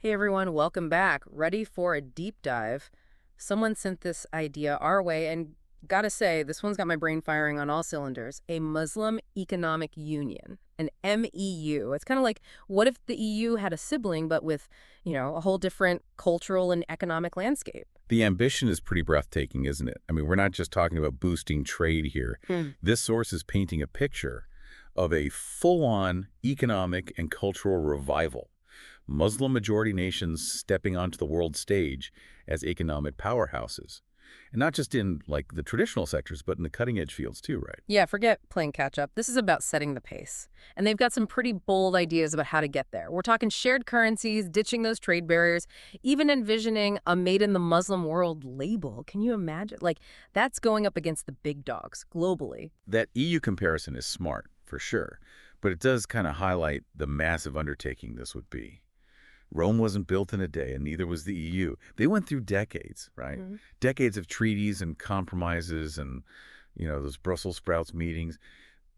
Hey everyone, welcome back. Ready for a deep dive? Someone sent this idea our way, and gotta say, this one's got my brain firing on all cylinders. A Muslim Economic Union, an MEU. It's kind of like, what if the EU had a sibling, but with, a whole different cultural and economic landscape? The ambition is pretty breathtaking, isn't it? I mean, we're not just talking about boosting trade here. Hmm. This source is painting a picture of a full-on economic and cultural revival. Muslim-majority nations stepping onto the world stage as economic powerhouses. And not just in, like, the traditional sectors, but in the cutting-edge fields too, right? Yeah, forget playing catch up. This is about setting the pace. And they've got some pretty bold ideas about how to get there. We're talking shared currencies, ditching those trade barriers, even envisioning a made in the Muslim world label. Can you imagine? Like, that's going up against the big dogs globally. That EU comparison is smart, for sure, but it does kind of highlight the massive undertaking this would be. Rome wasn't built in a day, and neither was the EU. They went through decades, right? Mhm. Decades of treaties and compromises and, those Brussels sprouts meetings.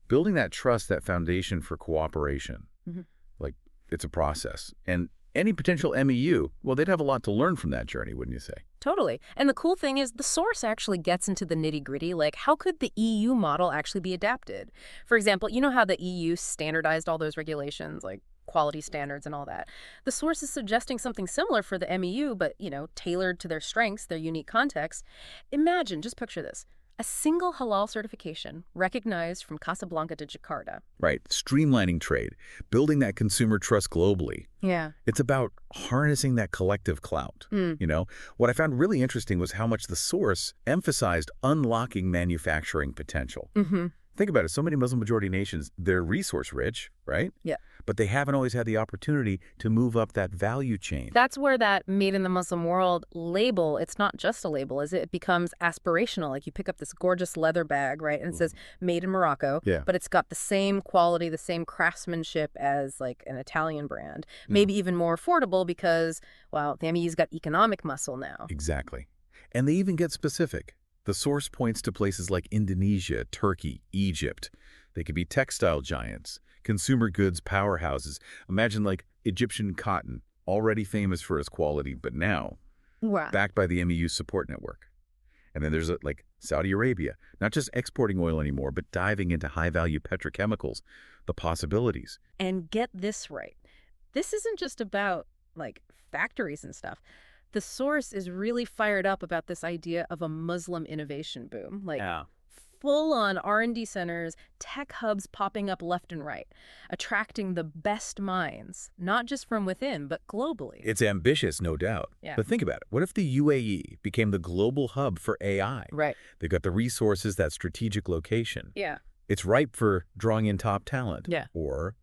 Building that trust, that foundation for cooperation, Mhm. like, it's a process. And any potential MEU, well, they'd have a lot to learn from that journey, wouldn't you say? Totally. And the cool thing is the source actually gets into the nitty gritty. Like, how could the EU model actually be adapted? For example, you know how the EU standardized all those regulations, like quality standards and all that. The source is suggesting something similar for the MEU, but, tailored to their strengths, their unique context. Imagine, just picture this. A single halal certification recognized from Casablanca to Jakarta. Right. Streamlining trade, building that consumer trust globally. Yeah. It's about harnessing that collective clout. Mm. What I found really interesting was how much the source emphasized unlocking manufacturing potential. Mm-hmm. Think about it. So many Muslim-majority nations, they're resource-rich, right? Yeah. But they haven't always had the opportunity to move up that value chain. That's where that made in the Muslim world label, it's not just a label, is it? It becomes aspirational. Like you pick up this gorgeous leather bag, right? And it says made in Morocco, Yeah. but it's got the same quality, the same craftsmanship as like an Italian brand. Maybe even more affordable because, well, the MEU's got economic muscle now. Exactly. And they even get specific. The source points to places like Indonesia, Turkey, Egypt. They could be textile giants, consumer goods powerhouses. Imagine like Egyptian cotton, already famous for its quality, but now Wow. backed by the MEU support network. And then there's like Saudi Arabia, not just exporting oil anymore, but diving into high-value petrochemicals, the possibilities. And get this right. This isn't just about like factories and stuff. The source is really fired up about this idea of a Muslim innovation boom. Like Yeah. full-on R&D centers, tech hubs popping up left and right, attracting the best minds, not just from within, but globally. It's ambitious, no doubt. Yeah. But think about it. What if the UAE became the global hub for AI? Right. They've got the resources, that strategic location. Yeah. It's ripe for drawing in top talent. Yeah. Or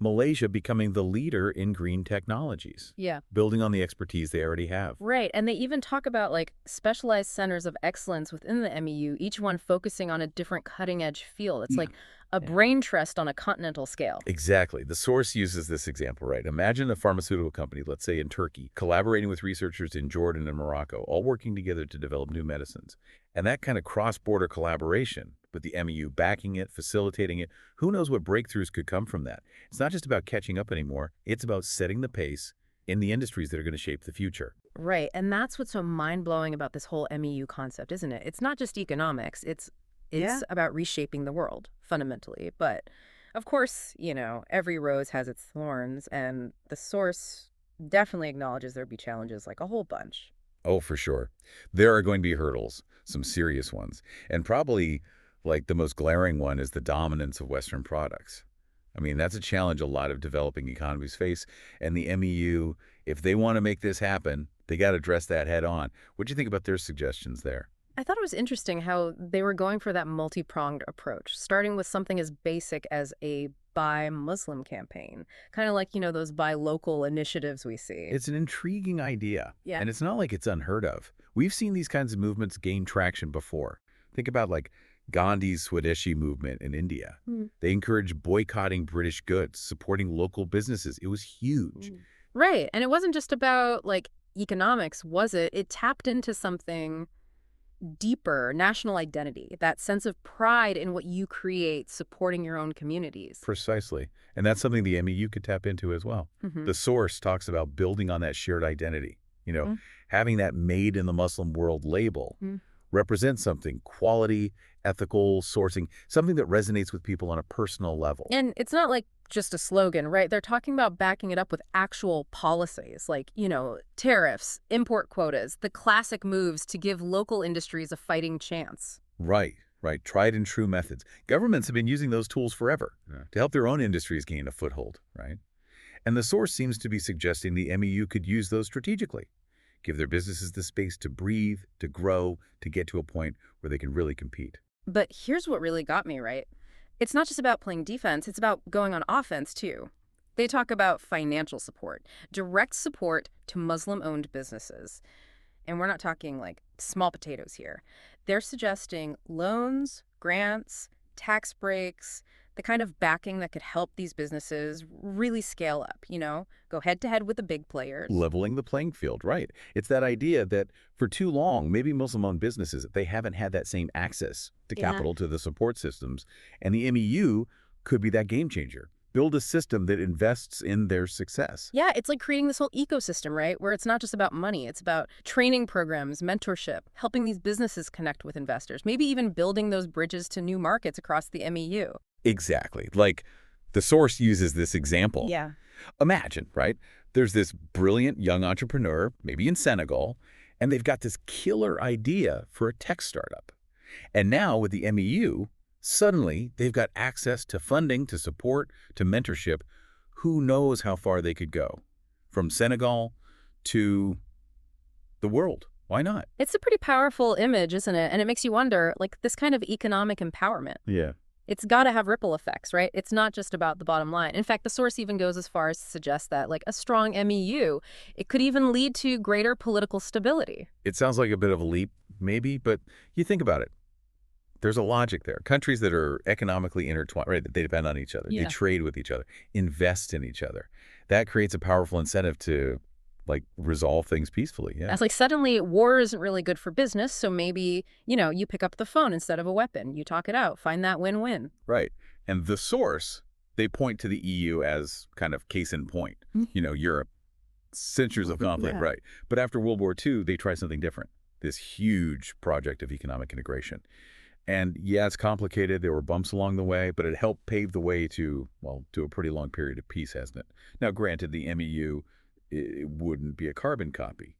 Malaysia becoming the leader in green technologies, Yeah. building on the expertise they already have. Right. And they even talk about like specialized centers of excellence within the MEU, each one focusing on a different cutting edge field. It's like a brain trust on a continental scale. Exactly. The source uses this example, right? Imagine a pharmaceutical company, let's say in Turkey, collaborating with researchers in Jordan and Morocco, all working together to develop new medicines. And that kind of cross-border collaboration, with the MEU backing it, facilitating it, who knows what breakthroughs could come from that? It's not just about catching up anymore. It's about setting the pace in the industries that are going to shape the future. Right. And that's what's so mind-blowing about this whole MEU concept, isn't it? It's not just economics. It's about reshaping the world, fundamentally. But, of course, every rose has its thorns, and the source definitely acknowledges there'd be challenges, like a whole bunch. Oh, for sure. There are going to be hurdles, some serious ones. And probably, like, the most glaring one is the dominance of Western products. I mean, that's a challenge a lot of developing economies face. And the MEU, if they want to make this happen, they got to address that head on. What do you think about their suggestions there? I thought it was interesting how they were going for that multi-pronged approach, starting with something as basic as a Buy Muslim campaign, kind of like, those buy local initiatives we see. It's an intriguing idea. Yeah. And it's not like it's unheard of. We've seen these kinds of movements gain traction before. Think about like Gandhi's Swadeshi movement in India. They encouraged boycotting British goods, supporting local businesses. It was huge. Right. And it wasn't just about like economics, was it? It tapped into something deeper national identity, that sense of pride in what you create, supporting your own communities. Precisely. And that's something the MEU could tap into as well. Hmm. The source talks about building on that shared identity. Mm. Having that made in the Muslim world label Mm. represents something, quality, ethical sourcing, something that resonates with people on a personal level. And it's not like just a slogan, right? They're talking about backing it up with actual policies like, tariffs, import quotas, the classic moves to give local industries a fighting chance. Right, right. Tried and true methods. Governments have been using those tools forever to help their own industries gain a foothold, right? And the source seems to be suggesting the MEU could use those strategically, give their businesses the space to breathe, to grow, to get to a point where they can really compete. But here's what really got me, right? It's not just about playing defense, it's about going on offense, too. They talk about financial support, direct support to Muslim-owned businesses. And we're not talking like small potatoes here. They're suggesting loans, grants, tax breaks, the kind of backing that could help these businesses really scale up, go head to head with the big players. Leveling the playing field, right. It's that idea that for too long, maybe Muslim-owned businesses, they haven't had that same access to Yeah. capital, to the support systems, and the MEU could be that game changer. Build a system that invests in their success. Yeah, it's like creating this whole ecosystem, right? Where it's not just about money. It's about training programs, mentorship, helping these businesses connect with investors, maybe even building those bridges to new markets across the MEU. Exactly. Like, the source uses this example. Yeah. Imagine, right? There's this brilliant young entrepreneur, maybe in Senegal, and they've got this killer idea for a tech startup. And now with the MEU, suddenly they've got access to funding, to support, to mentorship. Who knows how far they could go? From Senegal to the world. Why not? It's a pretty powerful image, isn't it? And it makes you wonder, like, this kind of economic empowerment. Yeah. It's got to have ripple effects, right? It's not just about the bottom line. In fact, the source even goes as far as to suggest that, like, a strong MEU, it could even lead to greater political stability. It sounds like a bit of a leap, maybe, but you think about it. There's a logic there. Countries that are economically intertwined, right, they depend on each other. Yeah. They trade with each other, invest in each other. That creates a powerful incentive to, like, resolve things peacefully. Yeah. That's like suddenly war isn't really good for business, so maybe, you pick up the phone instead of a weapon. You talk it out, find that win-win. Right. And the source, they point to the EU as kind of case in point. Europe, centuries of conflict, Yeah. right. But after World War II, they tried something different, this huge project of economic integration. And yeah, it's complicated. There were bumps along the way, but it helped pave the way to, well, to a pretty long period of peace, hasn't it? Now, granted, the MEU, it wouldn't be a carbon copy,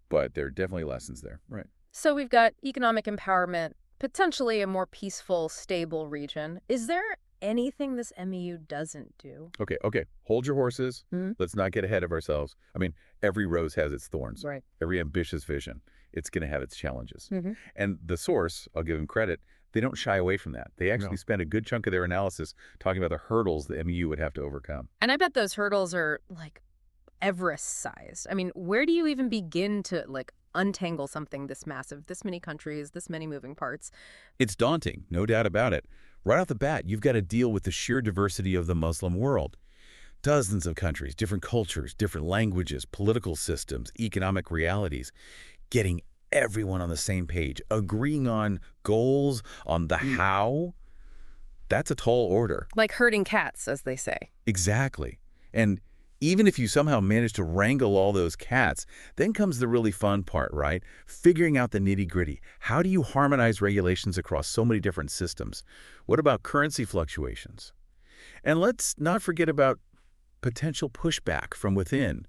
but there are definitely lessons there. Right. So we've got economic empowerment, potentially a more peaceful, stable region. Is there anything this MEU doesn't do? Okay. Hold your horses. Hmm? Let's not get ahead of ourselves. I mean, every rose has its thorns. Right. Every ambitious vision, it's going to have its challenges. Mhm. And the source, I'll give them credit, they don't shy away from that. They actually spend a good chunk of their analysis talking about the hurdles the MEU would have to overcome. And I bet those hurdles are, like, Everest-sized. I mean, where do you even begin to, like, untangle something this massive, this many countries, this many moving parts? It's daunting, no doubt about it. Right off the bat, you've got to deal with the sheer diversity of the Muslim world. Dozens of countries, different cultures, different languages, political systems, economic realities. Getting everyone on the same page, agreeing on goals, on the how, that's a tall order. Like herding cats, as they say. Exactly. And even if you somehow manage to wrangle all those cats, then comes the really fun part, right? Figuring out the nitty-gritty. How do you harmonize regulations across so many different systems? What about currency fluctuations? And let's not forget about potential pushback from within.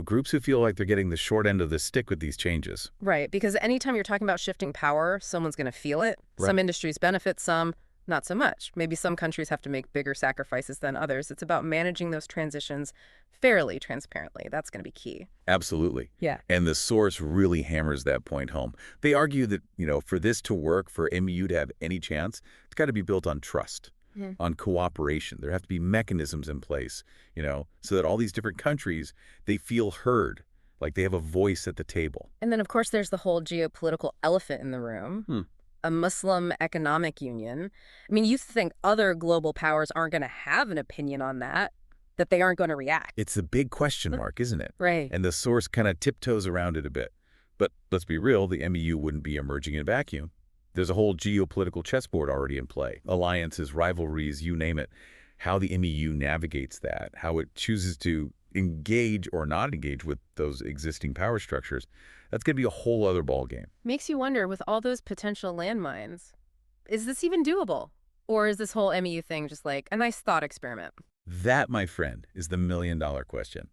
Groups who feel like they're getting the short end of the stick with these changes. Right, because anytime you're talking about shifting power, someone's going to feel it. Right. Some industries benefit, some not so much. Maybe some countries have to make bigger sacrifices than others. It's about managing those transitions fairly, transparently. That's going to be key. Absolutely. Yeah. And the source really hammers that point home. They argue that, for this to work, for MEU to have any chance, it's got to be built on trust, on cooperation. There have to be mechanisms in place, so that all these different countries, they feel heard, like they have a voice at the table. And then, of course, there's the whole geopolitical elephant in the room. A Muslim economic union. I mean, you think other global powers aren't going to have an opinion on that they aren't going to react. It's the big question mark, isn't it? Right. And the source kind of tiptoes around it a bit. But let's be real, the MEU wouldn't be emerging in a vacuum. There's a whole geopolitical chessboard already in play. Alliances, rivalries, you name it. How the MEU navigates that, how it chooses to engage or not engage with those existing power structures, that's going to be a whole other ballgame. Makes you wonder, with all those potential landmines, is this even doable? Or is this whole MEU thing just like a nice thought experiment? That, my friend, is the million-dollar question.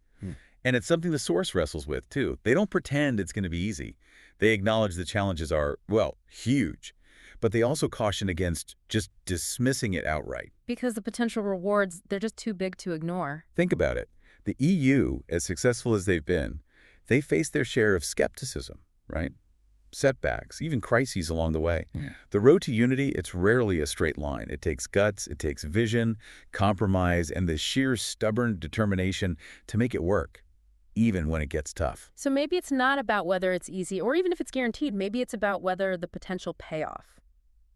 And it's something the source wrestles with, too. They don't pretend it's going to be easy. They acknowledge the challenges are, well, huge. But they also caution against just dismissing it outright. Because the potential rewards, they're just too big to ignore. Think about it. The EU, as successful as they've been, they face their share of skepticism, right? Setbacks, even crises along the way. Yeah. The road to unity, it's rarely a straight line. It takes guts, it takes vision, compromise, and the sheer stubborn determination to make it work, even when it gets tough. So maybe it's not about whether it's easy or even if it's guaranteed. Maybe it's about whether the potential payoff.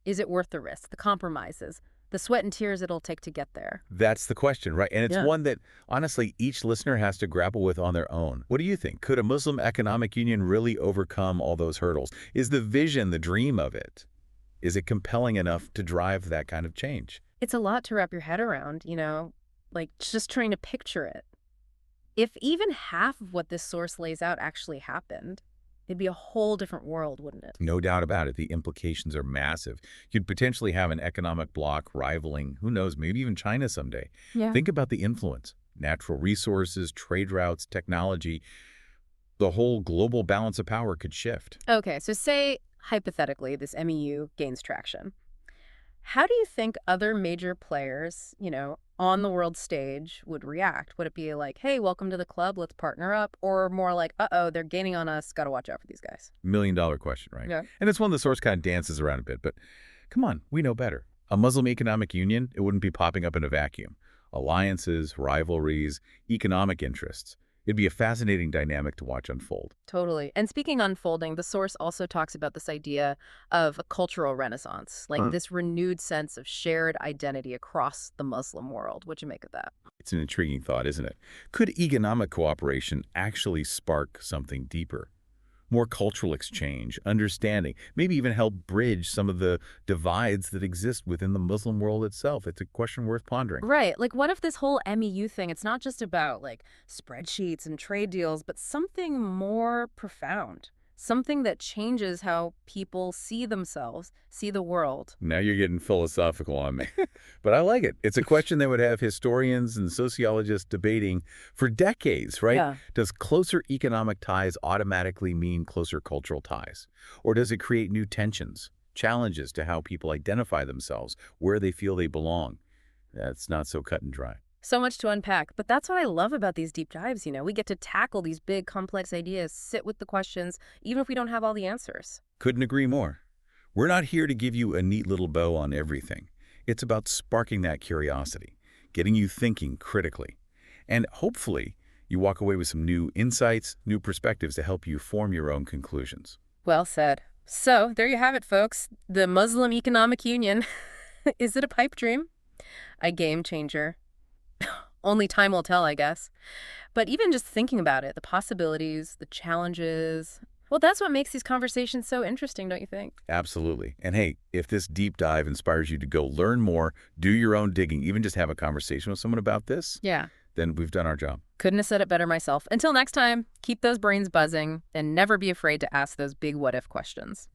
Is it worth the risk, the compromises, the sweat and tears it'll take to get there? That's the question, right? And it's one that, honestly, each listener has to grapple with on their own. What do you think? Could a Muslim economic union really overcome all those hurdles? Is the vision, the dream of it, is it compelling enough to drive that kind of change? It's a lot to wrap your head around, like just trying to picture it. If even half of what this source lays out actually happened, it'd be a whole different world, wouldn't it? No doubt about it. The implications are massive. You'd potentially have an economic bloc rivaling, who knows, maybe even China someday. Yeah. Think about the influence. Natural resources, trade routes, technology. The whole global balance of power could shift. Okay, so say, hypothetically, this MEU gains traction. How do you think other major players, on the world stage would react? Would it be like, hey, welcome to the club, let's partner up? Or more like, uh-oh, they're gaining on us, gotta watch out for these guys? Million-dollar question, right? Yeah. And it's one the source kind of dances around a bit, but come on, we know better. A Muslim economic union, it wouldn't be popping up in a vacuum. Alliances, rivalries, economic interests. It'd be a fascinating dynamic to watch unfold. Totally. And speaking unfolding, the source also talks about this idea of a cultural renaissance, like this renewed sense of shared identity across the Muslim world. What'd you make of that? It's an intriguing thought, isn't it? Could economic cooperation actually spark something deeper? More cultural exchange, understanding, maybe even help bridge some of the divides that exist within the Muslim world itself. It's a question worth pondering. Right. Like, what if this whole MEU thing, it's not just about, like, spreadsheets and trade deals, but something more profound, something that changes how people see themselves, see the world? Now you're getting philosophical on me. But I like it. It's a question that would have historians and sociologists debating for decades, right? Yeah. Does closer economic ties automatically mean closer cultural ties? Or does it create new tensions, challenges to how people identify themselves, where they feel they belong? That's not so cut and dry. So much to unpack, but that's what I love about these deep dives, We get to tackle these big, complex ideas, sit with the questions, even if we don't have all the answers. Couldn't agree more. We're not here to give you a neat little bow on everything. It's about sparking that curiosity, getting you thinking critically. And hopefully, you walk away with some new insights, new perspectives to help you form your own conclusions. Well said. So, there you have it, folks. The Muslim Economic Union. Is it a pipe dream? A game changer? Only time will tell, I guess. But even just thinking about it, the possibilities, the challenges, well, that's what makes these conversations so interesting, don't you think? Absolutely. And hey, if this deep dive inspires you to go learn more, do your own digging, even just have a conversation with someone about this, then we've done our job. Couldn't have said it better myself. Until next time, keep those brains buzzing and never be afraid to ask those big what-if questions.